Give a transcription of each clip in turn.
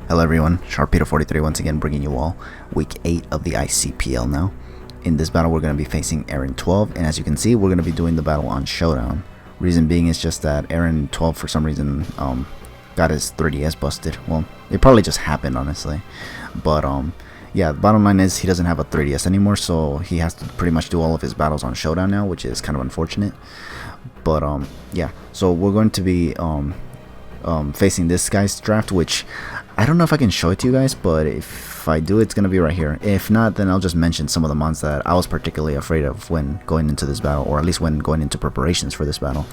Hello everyone, Sharpedo43 once again bringing you all week 8 of the ICPL now. In this battle we're going to be facing Aaron 12, and as you can see we're going to be doing the battle on Showdown. Reason being is just that Aaron 12 for some reason got his 3DS busted. Well, it probably just happened honestly. But yeah, the bottom line is he doesn't have a 3DS anymore, so he has to pretty much do all of his battles on Showdown now, which is kind of unfortunate. But yeah, so we're going to be facing this guy's draft, which I don't know if I can show it to you guys, but if I do, it's gonna be right here. If not, then I'll just mention some of the mons that I was particularly afraid of when going into this battle, or at least when going into preparations for this battle.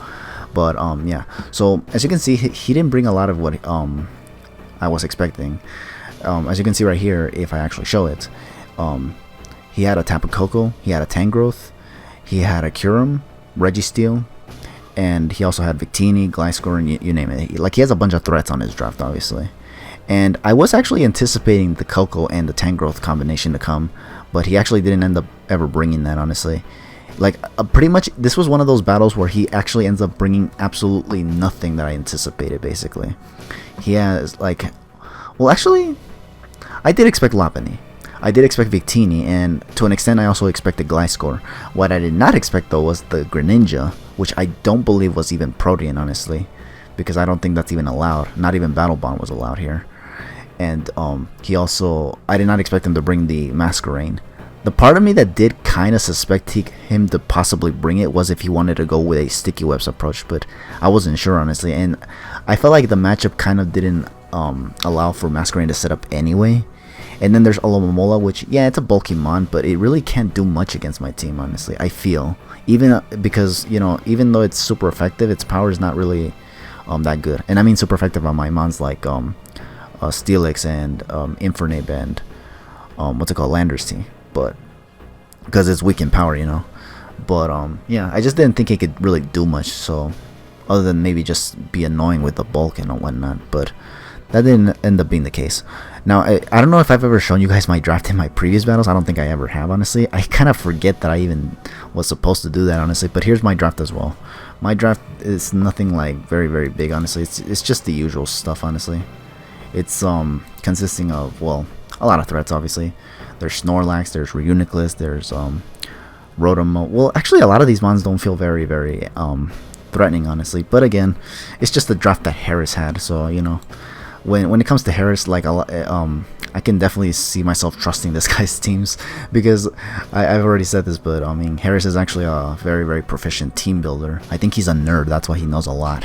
But yeah, so as you can see, he didn't bring a lot of what I was expecting. As you can see right here, if I actually show it, he had a Tapu Koko, he had a Tangrowth, he had a Kyurem, Registeel, and he also had Victini, Gliscor, and you name it. Like, he has a bunch of threats on his draft, obviously. And I was actually anticipating the Koko and the Tangrowth combination to come, but he actually didn't end up ever bringing that, honestly. Like, pretty much, this was one of those battles where he actually ends up bringing absolutely nothing that I anticipated, basically. He has, like, well, actually, I did expect Lopunny. I did expect Victini, and to an extent I also expected Gliscor. What I did not expect though was the Greninja, which I don't believe was even Protean, honestly, because I don't think that's even allowed. Not even Battle Bond was allowed here. And he also, I did not expect him to bring the Masquerain. The part of me that did kind of suspect him to possibly bring it was if he wanted to go with a Sticky Webs approach, but I wasn't sure, honestly. And I felt like the matchup kind of didn't allow for Masquerain to set up anyway. And then there's Alomomola, which, yeah, it's a bulky mon, but it really can't do much against my team, honestly, I feel. Even because, you know, even though it's super effective, its power is not really that good. And I mean super effective on my mons like Steelix and Infernape and what's it called, Landers T. But because it's weak in power, you know. But yeah, I just didn't think he could really do much, so other than maybe just be annoying with the bulk and whatnot. But that didn't end up being the case. Now, I don't know if I've ever shown you guys my draft in my previous battles. I don't think I ever have, honestly. I kind of forget that I even was supposed to do that, honestly. But here's my draft as well. My draft is nothing like very, very big, honestly. It's just the usual stuff, honestly. It's consisting of, well, a lot of threats, obviously. There's Snorlax, there's Reuniclus, there's Rotom. Well, actually, a lot of these mons don't feel very, very threatening, honestly. But again, it's just the draft that Harris had, so, you know. When it comes to Harris, like I can definitely see myself trusting this guy's teams, because I've already said this, but I mean, Harris is actually a very, very proficient team builder. I think he's a nerd, that's why he knows a lot.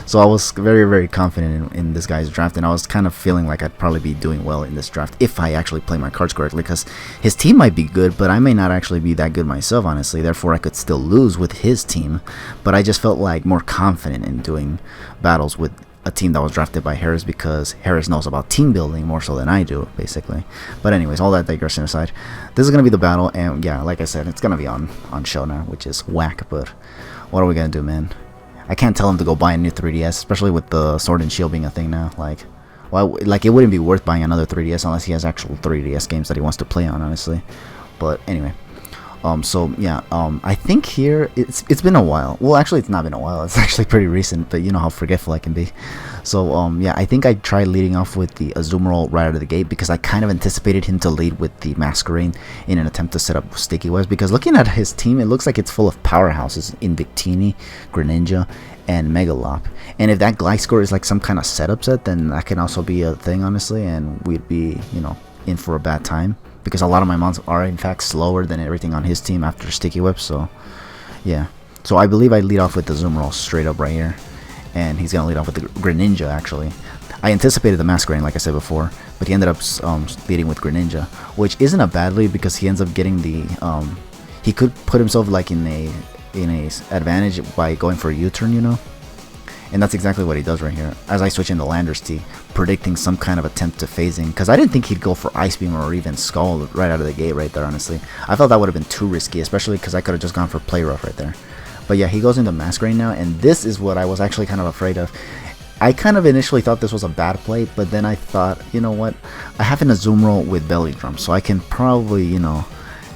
So I was very, very confident in this guy's draft, and I was kind of feeling like I'd probably be doing well in this draft if I actually play my cards correctly, because his team might be good, but I may not actually be that good myself, honestly. Therefore, I could still lose with his team, but I just felt like more confident in doing battles with a team that was drafted by Harris, because Harris knows about team building more so than I do, basically. But anyways, all that digression aside, this is gonna be the battle, and yeah, like I said, it's gonna be on Showdown, which is whack. But what are we gonna do, man? I can't tell him to go buy a new 3DS, especially with the Sword and Shield being a thing now. Like, well, like, it wouldn't be worth buying another 3DS unless he has actual 3DS games that he wants to play on, honestly. But anyway. So yeah, I think here it's been a while. Well, actually, it's not been a while. It's actually pretty recent, but you know how forgetful I can be. So yeah, I think I tried leading off with the Azumarill right out of the gate, because I kind of anticipated him to lead with the Masquerain in an attempt to set up Sticky Webs, because looking at his team, it looks like it's full of powerhouses in Victini, Greninja, and Megalop. And if that Gliscor is like some kind of setup set, then that can also be a thing, honestly, and we'd be, you know, in for a bad time, because a lot of my mons are in fact slower than everything on his team after Sticky Whip. So yeah, so I believe I lead off with the Azumarill straight up right here, and he's gonna lead off with the Greninja. Actually, I anticipated the Masquerain, like I said before, but he ended up leading with Greninja, which isn't a bad lead, because he ends up getting the he could put himself like in a advantage by going for a U-turn, you know. And that's exactly what he does right here, as I switch into Landers T, predicting some kind of attempt to phasing, because I didn't think he'd go for Ice Beam or even Skull right out of the gate right there, honestly. I felt that would have been too risky, especially because I could have just gone for Play Rough right there. But yeah, he goes into Masquerain now, and this is what I was actually kind of afraid of. I kind of initially thought this was a bad play, but then I thought, you know what, I have an Azumarill with Belly Drum, so I can probably, you know,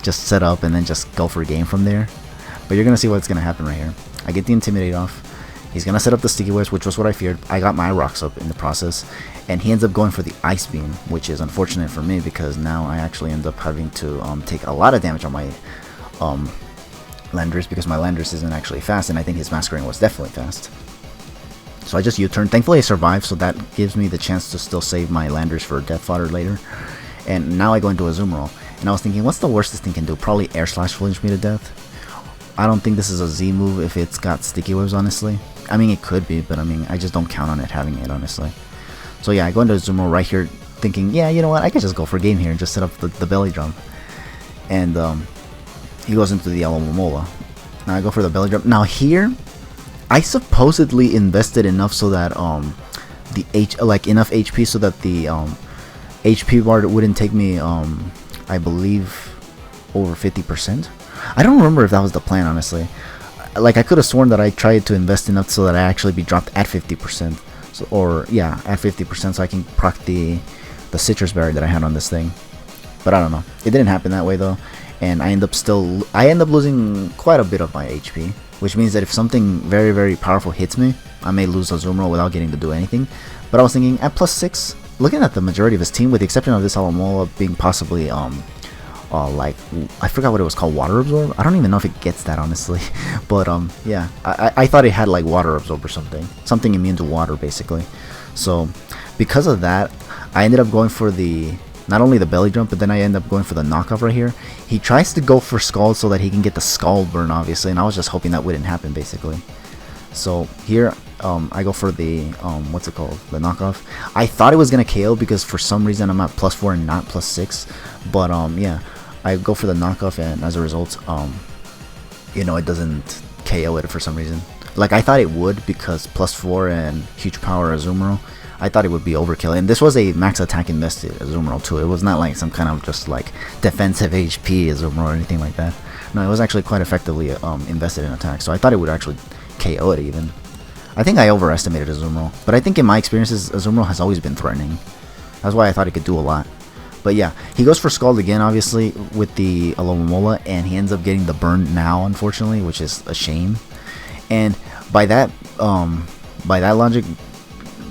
just set up and then just go for a game from there. But you're going to see what's going to happen right here. I get the Intimidate off. He's gonna set up the sticky webs, which was what I feared. I got my rocks up in the process, and he ends up going for the ice beam, which is unfortunate for me because now I actually end up having to take a lot of damage on my Landorus, because my Landorus isn't actually fast, and I think his Masquerain was definitely fast. So I just U-turn. Thankfully I survived, so that gives me the chance to still save my Landorus for death fodder later. And now I go into a Azumarill, and I was thinking, what's the worst this thing can do? Probably Air Slash flinch me to death. I don't think this is a Z move if it's got sticky webs, honestly. I mean, it could be, but I mean, I just don't count on it having it, honestly. So yeah, I go into Azumarill right here thinking, yeah, you know what, I could just go for game here and just set up the belly drum. And he goes into the Alomomola. Now I go for the belly drum. Now here, I supposedly invested enough so that enough HP so that the HP bar wouldn't take me I believe over 50%. I don't remember if that was the plan, honestly. Like, I could have sworn that I tried to invest enough so that I actually be dropped at 50%. So, or yeah, at 50%, so I can proc the citrus berry that I had on this thing. But I don't know. It didn't happen that way though, and I end up losing quite a bit of my HP, which means that if something very, very powerful hits me, I may lose Azumarill without getting to do anything. But I was thinking at +6, looking at the majority of his team, with the exception of this Alomomola being possibly like, I forgot what it was called, water absorb. I don't even know if it gets that, honestly. But yeah, I thought it had like water absorb or something immune to water basically. So because of that, I ended up going for not only the belly jump, but then I end up going for the knockoff right here. He tries to go for Scald so that he can get the Scald burn, obviously, and I was just hoping that wouldn't happen basically. So here I go for the what's it called, the knockoff. I thought it was gonna KO because for some reason I'm at +4 and not +6, but yeah, I go for the knockoff, and as a result, you know, it doesn't KO it for some reason. Like, I thought it would, because +4 and huge power Azumarill, I thought it would be overkill. And this was a max attack invested Azumarill too. It was not like some kind of just like defensive HP Azumarill or anything like that. No, it was actually quite effectively invested in attack, so I thought it would actually KO it even. I think I overestimated Azumarill, but I think in my experiences, Azumarill has always been threatening. That's why I thought it could do a lot. But yeah, he goes for Scald again, obviously, with the Alomomola, and he ends up getting the burn now, unfortunately, which is a shame. And by that logic,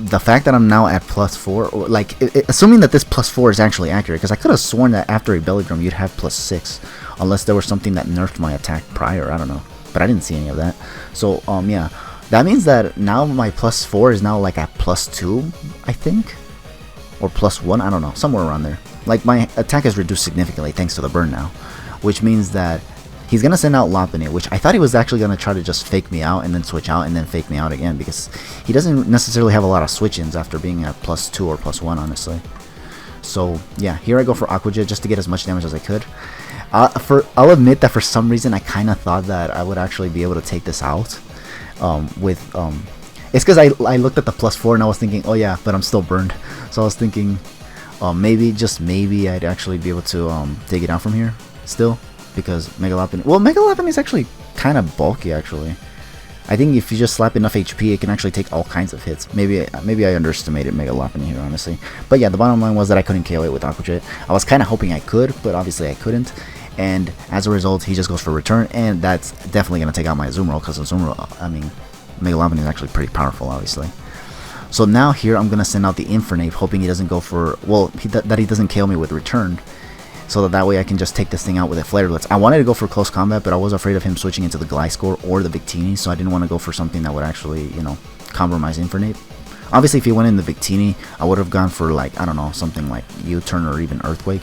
the fact that I'm now at +4, or like, assuming that this +4 is actually accurate, because I could have sworn that after a belly drum you'd have +6, unless there was something that nerfed my attack prior, I don't know. But I didn't see any of that. So yeah, that means that now my +4 is now like at +2, I think, or +1, I don't know, somewhere around there. Like, my attack is reduced significantly thanks to the burn now, which means that he's gonna send out Lopunny, which I thought he was actually gonna try to just fake me out and then switch out and then fake me out again, because he doesn't necessarily have a lot of switch-ins after being at +2 or +1, honestly. So yeah, here I go for Aqua Jet just to get as much damage as I could. I'll admit that for some reason I kind of thought that I would actually be able to take this out it's because I looked at the +4 and I was thinking, oh yeah, but I'm still burned. So I was thinking, maybe, just maybe, I'd actually be able to take it out from here still, because Mega Lopunny is actually kind of bulky, actually. I think if you just slap enough HP, it can actually take all kinds of hits. Maybe I underestimated Mega Lopunny here, honestly. But yeah, the bottom line was that I couldn't KO it with Aqua Jet. I was kind of hoping I could, but obviously I couldn't. And as a result, he just goes for return, and that's definitely going to take out my Azumarill, because Azumarill, I mean, Mega Lopunny is actually pretty powerful, obviously. So now here I'm going to send out the Infernape, hoping he doesn't go for, well, that he doesn't KO me with return, so that way I can just take this thing out with a Flare Blitz. I wanted to go for close combat, but I was afraid of him switching into the Gliscor or the Victini, so I didn't want to go for something that would actually, you know, compromise Infernape. Obviously, if he went in the Victini, I would have gone for, like, I don't know, something like U-turn or even Earthquake,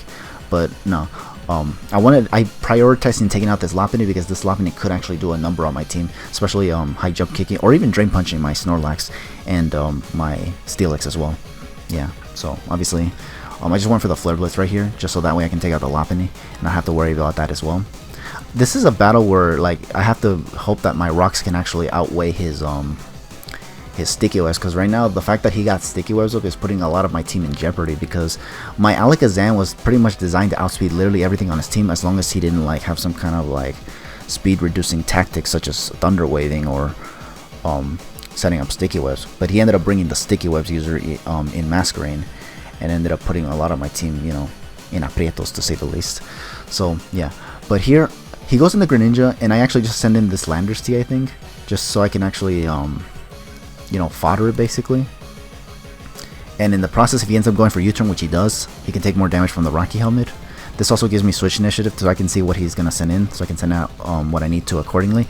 but no. I prioritized in taking out this Lopunny because this Lopunny could actually do a number on my team, especially high jump kicking or even drain punching my Snorlax and my Steelix as well. Yeah, so obviously I just went for the Flare Blitz right here, just so that way I can take out the Lopunny and not have to worry about that as well. This is a battle where, like, I have to hope that my rocks can actually outweigh his Sticky Webs, because right now the fact that he got Sticky Webs up is putting a lot of my team in jeopardy, because my Alakazam was pretty much designed to outspeed literally everything on his team, as long as he didn't like have some kind of like speed reducing tactics such as Thunder Waving or setting up Sticky Webs. But he ended up bringing the Sticky Webs user in Masquerain, and ended up putting a lot of my team, you know, in aprietos, to say the least. So yeah, but here he goes in the Greninja, and I actually just send in this Landorus Tea, I think, just so I can actually you know, fodder it basically. And in the process, if he ends up going for U-turn, which he does, he can take more damage from the Rocky Helmet. This also gives me switch initiative so I can see what he's going to send in, so I can send out what I need to accordingly.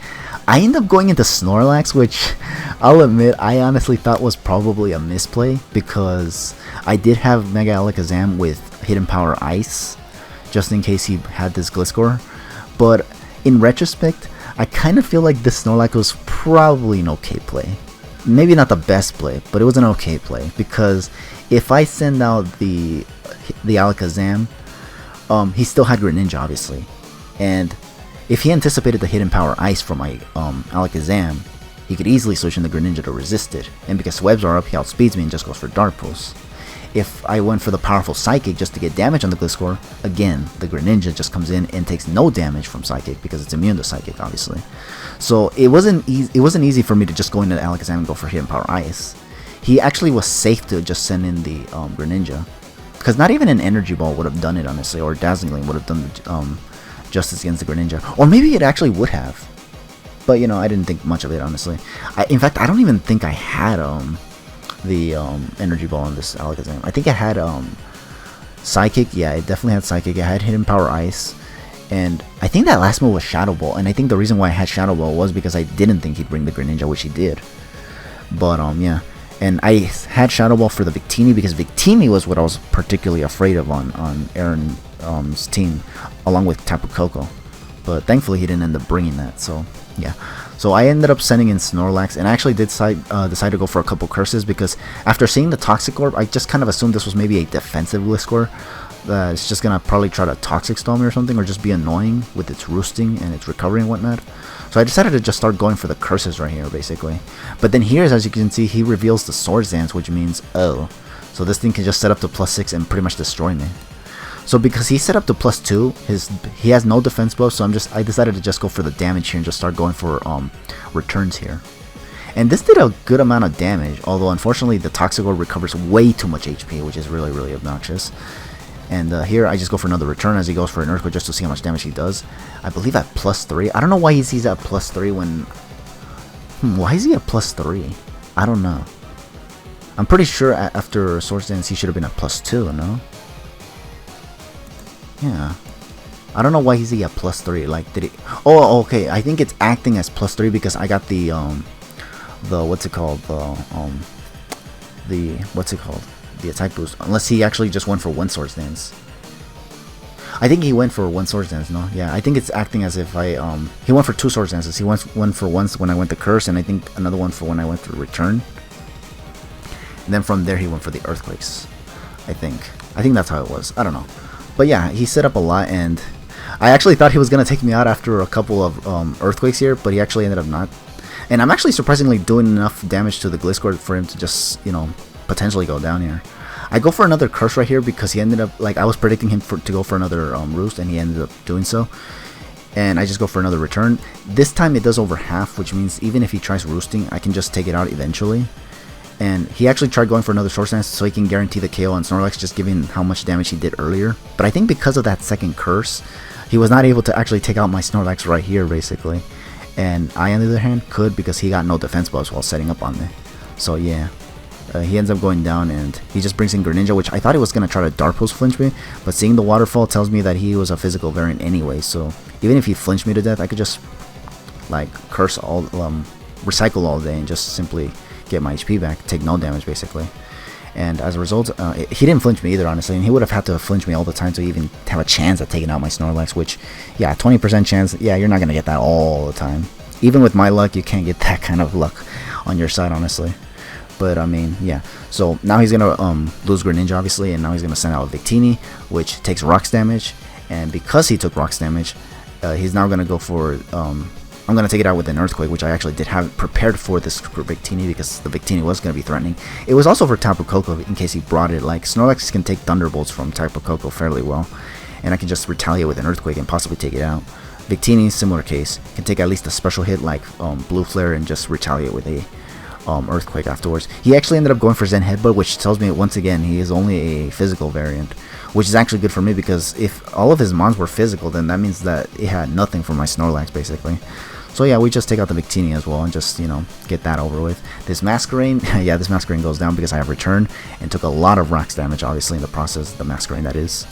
I end up going into Snorlax, which I'll admit I honestly thought was probably a misplay, because I did have Mega Alakazam with Hidden Power Ice, just in case he had this Gliscor. But in retrospect, I kind of feel like this Snorlax was probably an okay play. Maybe not the best play, but it was an okay play, because if I send out the Alakazam, he still had Greninja, obviously, and if he anticipated the Hidden Power Ice from my Alakazam, he could easily switch in the Greninja to resist it, and because webs are up, he outspeeds me and just goes for Dark Pulse. If I went for the powerful Psychic just to get damage on the Gliscor, again, the Greninja just comes in and takes no damage from Psychic because it's immune to Psychic, obviously. So it wasn't easy for me to just go into Alakazam and go for Hidden Power Ice. He actually was safe to just send in the Greninja, because not even an Energy Ball would have done it, honestly, or Dazzling Gleam would have done the justice against the Greninja, or maybe it actually would have. But you know, I didn't think much of it, honestly. In fact, I don't even think I had the Energy Ball on this Alakazam. I think I had Psychic. Yeah, I definitely had Psychic. I had Hidden Power Ice, and I think that last move was Shadow Ball. And I think the reason why I had Shadow Ball was because I didn't think he'd bring the Greninja, which he did. But yeah, and I had Shadow Ball for the Victini because Victini was what I was particularly afraid of on Aaron's team, along with Tapu Koko. But thankfully he didn't end up bringing that. So yeah. So I ended up sending in Snorlax, and I actually did decide to go for a couple curses, because after seeing the Toxic Orb, I just kind of assumed this was maybe a defensive Gliscor. It's just going to probably try to Toxic Storm me or something, or just be annoying with its roosting and its recovery and whatnot. So I decided to just start going for the curses right here, basically. But then here, as you can see, he reveals the Swords Dance, which means, oh, so this thing can just set up to +6 and pretty much destroy me. So because he set up to +2, he has no defense buff, so I decided to just go for the damage here and just start going for returns here. And this did a good amount of damage, although unfortunately the Toxic Orb recovers way too much HP, which is really, really obnoxious. And here I just go for another return as he goes for an Earthquake just to see how much damage he does. I believe at +3. I don't know why he's at +3 when... why is he at +3? I don't know. I'm pretty sure after Swords Dance he should have been at +2, no? Yeah. I don't know why he's at +3. Like, did he... oh, okay. I think it's acting as +3 because I got the what's it called? What's it called? The attack boost. Unless he actually just went for one Swords Dance. I think he went for one Swords Dance, no? Yeah, I think it's acting as if he went for 2 Swords Dances. He went one for once when I went to Curse, and I think another one for when I went to Return. And then from there he went for the Earthquakes. I think that's how it was. I don't know. But yeah, he set up a lot, and I actually thought he was going to take me out after a couple of Earthquakes here, but he actually ended up not. And I'm actually surprisingly doing enough damage to the Gliscor for him to just, you know, potentially go down here. I go for another Curse right here because he ended up, like, I was predicting him to go for another Roost, and he ended up doing so. And I just go for another Return. This time it does over half, which means even if he tries Roosting, I can just take it out eventually. And he actually tried going for another Swords Dance so he can guarantee the KO on Snorlax, just given how much damage he did earlier. But I think because of that second Curse, he was not able to actually take out my Snorlax right here, basically. And I, on the other hand, could, because he got no defense buffs while setting up on me. So yeah, he ends up going down, and he just brings in Greninja, which I thought he was going to try to Dark Pulse flinch me. But seeing the Waterfall tells me that he was a physical variant anyway. So even if he flinched me to death, I could just, like, Curse all, recycle all day and just simply get my HP back, take no damage basically. And as a result, he didn't flinch me either, honestly, and he would have had to flinch me all the time to even have a chance at taking out my Snorlax, which, yeah, 20% chance, yeah, you're not going to get that all the time. Even with my luck, you can't get that kind of luck on your side, honestly. But, I mean, yeah. So, now he's going to lose Greninja, obviously, and now he's going to send out Victini, which takes Rocks damage. And because he took Rocks damage, he's now going to go for... I'm going to take it out with an Earthquake, which I actually did have prepared for this Victini because the Victini was going to be threatening. It was also for Tapu Koko in case he brought it. Like, Snorlax can take Thunderbolts from Tapu Koko fairly well, and I can just retaliate with an Earthquake and possibly take it out. Victini, similar case, can take at least a special hit like Blue Flare and just retaliate with a Earthquake afterwards. He actually ended up going for Zen Headbutt, which tells me once again he is only a physical variant, which is actually good for me because if all of his mons were physical, then that means that it had nothing for my Snorlax basically. So yeah, we just take out the Victini as well and just, you know, get that over with. This Masquerain, yeah, this Masquerain goes down because I have Return and took a lot of rocks damage, obviously, in the process, the Masquerain that is.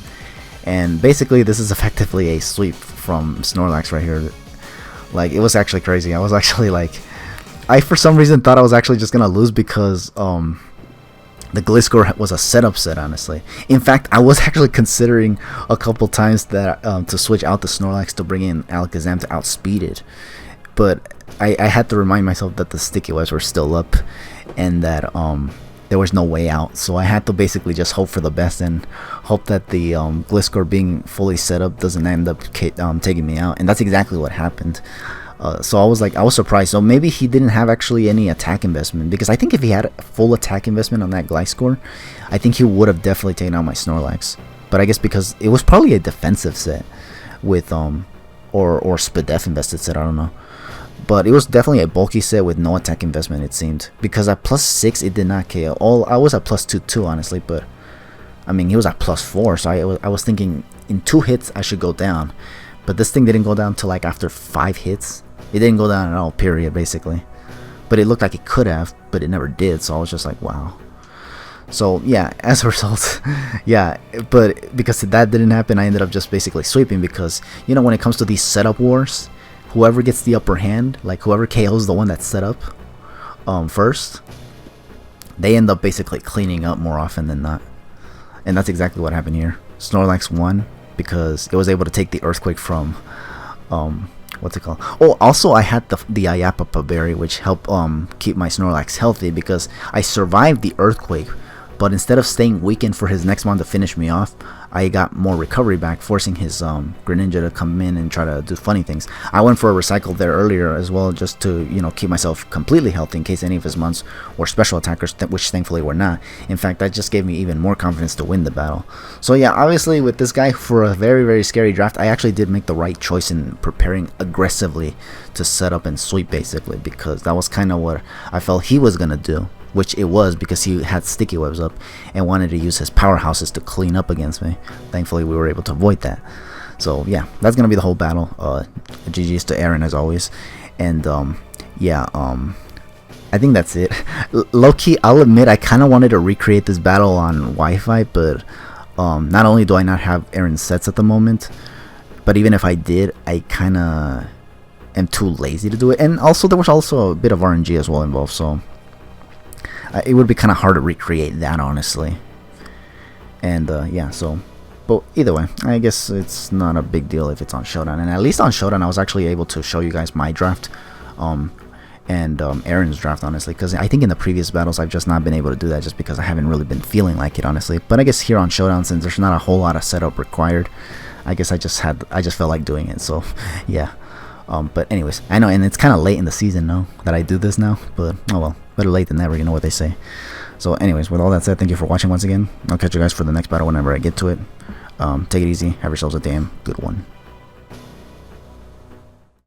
And basically, this is effectively a sweep from Snorlax right here. Like, it was actually crazy. I was actually like, I for some reason thought I was actually just gonna lose because the Gliscor was a setup set, honestly. In fact, I was actually considering a couple times that to switch out the Snorlax to bring in Alakazam to outspeed it. But I had to remind myself that the sticky webs were still up and that there was no way out. So I had to basically just hope for the best and hope that the Gliscor being fully set up doesn't end up taking me out. And that's exactly what happened. So I was surprised. So maybe he didn't have actually any attack investment, because I think if he had full attack investment on that Gliscor, I think he would have definitely taken out my Snorlax. But I guess because it was probably a defensive set with or Spadef invested set, I don't know. But it was definitely a bulky set with no attack investment, it seemed, because at +6 it did not KO. I was at +2 too, honestly, but I mean he was at +4, so I was thinking in 2 hits I should go down. But this thing didn't go down till like after 5 hits. It didn't go down at all, period, basically. But it looked like it could have, but it never did, so I was just like, wow. So yeah, as a result, yeah, but because that didn't happen, I ended up just basically sweeping, because, you know, when it comes to these setup wars, whoever gets the upper hand, like whoever KOs the one that's set up first, they end up basically cleaning up more often than not. And that's exactly what happened here. Snorlax won because it was able to take the Earthquake from what's it called? Oh, also I had the Ayapapa berry, which helped keep my Snorlax healthy, because I survived the Earthquake, but instead of staying weakened for his next one to finish me off, I got more recovery back, forcing his Greninja to come in and try to do funny things. I went for a recycle there earlier as well, just to, you know, keep myself completely healthy in case any of his mons were special attackers, which thankfully were not. In fact, that just gave me even more confidence to win the battle. So yeah, obviously with this guy, for a very, very scary draft, I actually did make the right choice in preparing aggressively to set up and sweep, basically, because that was kind of what I felt he was going to do. Which it was, because he had sticky webs up and wanted to use his powerhouses to clean up against me. Thankfully, we were able to avoid that. So yeah, that's gonna be the whole battle. GG's to Aaron as always, and yeah, I think that's it. Low-key, I'll admit I kind of wanted to recreate this battle on Wi-Fi, but not only do I not have Aaron's sets at the moment, but even if I did, I kind of am too lazy to do it. And also, there was also a bit of RNG as well involved, so it would be kind of hard to recreate that, honestly. And yeah, so, but either way, I guess it's not a big deal if it's on Showdown. And at least on Showdown, I was actually able to show you guys my draft and Aaron's draft, honestly, because I think in the previous battles I've just not been able to do that, just because I haven't really been feeling like it, honestly. But I guess here on Showdown, since there's not a whole lot of setup required, I guess I just felt like doing it. So yeah. But anyways, I know, and it's kind of late in the season now that I do this now, but oh well, better late than never, you know what they say. So anyways, with all that said, thank you for watching once again. I'll catch you guys for the next battle whenever I get to it. Take it easy, have yourselves a damn good one.